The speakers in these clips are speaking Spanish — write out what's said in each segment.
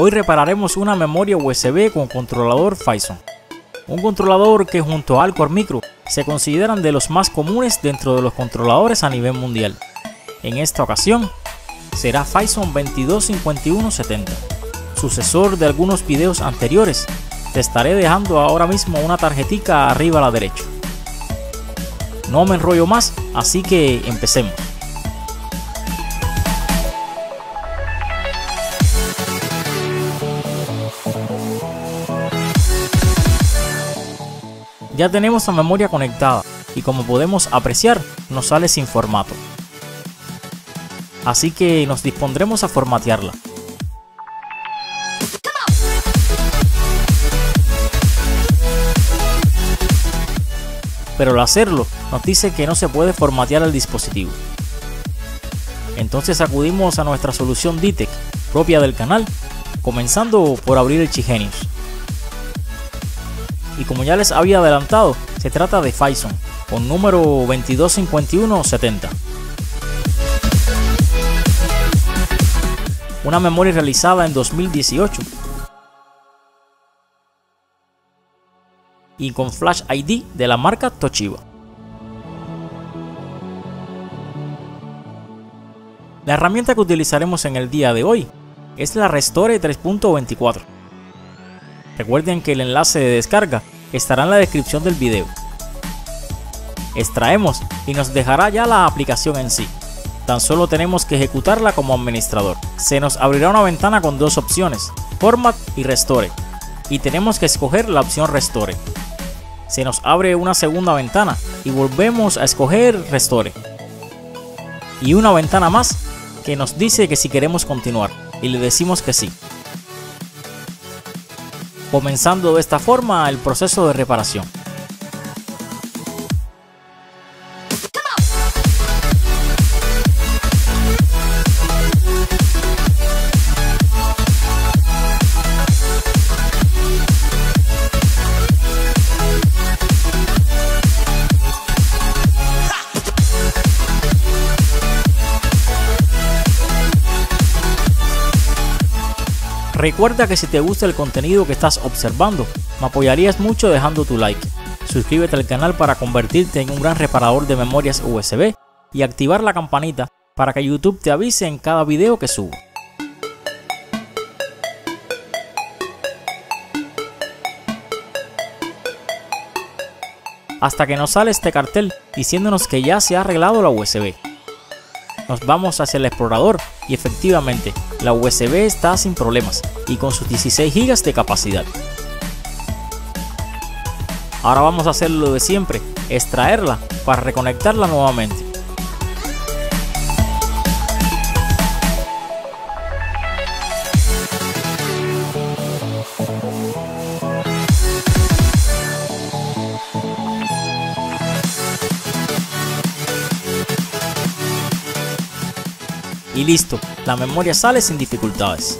Hoy repararemos una memoria USB con controlador Phison, un controlador que junto a Alcor Micro se consideran de los más comunes dentro de los controladores a nivel mundial. En esta ocasión será Phison 225170, sucesor de algunos videos anteriores. Te estaré dejando ahora mismo una tarjetica arriba a la derecha. No me enrollo más, así que empecemos. Ya tenemos la memoria conectada y como podemos apreciar nos sale sin formato. Así que nos dispondremos a formatearla. Pero al hacerlo nos dice que no se puede formatear el dispositivo. Entonces acudimos a nuestra solución DTEC propia del canal, comenzando por abrir el Chigenius. Y como ya les había adelantado, se trata de Phison con número 225170. Una memoria realizada en 2018 y con Flash ID de la marca Toshiba. La herramienta que utilizaremos en el día de hoy es la Restore 3.24. Recuerden que el enlace de descarga estará en la descripción del video. Extraemos y nos dejará ya la aplicación en sí. Tan solo tenemos que ejecutarla como administrador. Se nos abrirá una ventana con dos opciones, Format y Restore, y tenemos que escoger la opción Restore. Se nos abre una segunda ventana y volvemos a escoger Restore. Y una ventana más que nos dice que si queremos continuar, y le decimos que sí. Comenzando de esta forma el proceso de reparación. Recuerda que si te gusta el contenido que estás observando, me apoyarías mucho dejando tu like. Suscríbete al canal para convertirte en un gran reparador de memorias USB y activar la campanita para que YouTube te avise en cada video que subo. Hasta que nos sale este cartel diciéndonos que ya se ha arreglado la USB. Nos vamos hacia el explorador y efectivamente la USB está sin problemas y con sus 16 GB de capacidad. Ahora vamos a hacer lo de siempre, extraerla para reconectarla nuevamente. Y listo, la memoria sale sin dificultades.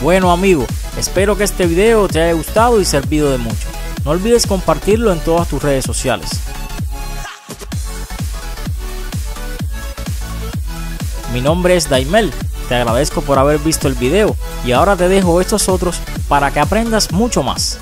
Bueno amigo, espero que este video te haya gustado y servido de mucho. No olvides compartirlo en todas tus redes sociales. Mi nombre es Daimel, te agradezco por haber visto el video y ahora te dejo estos otros para que aprendas mucho más.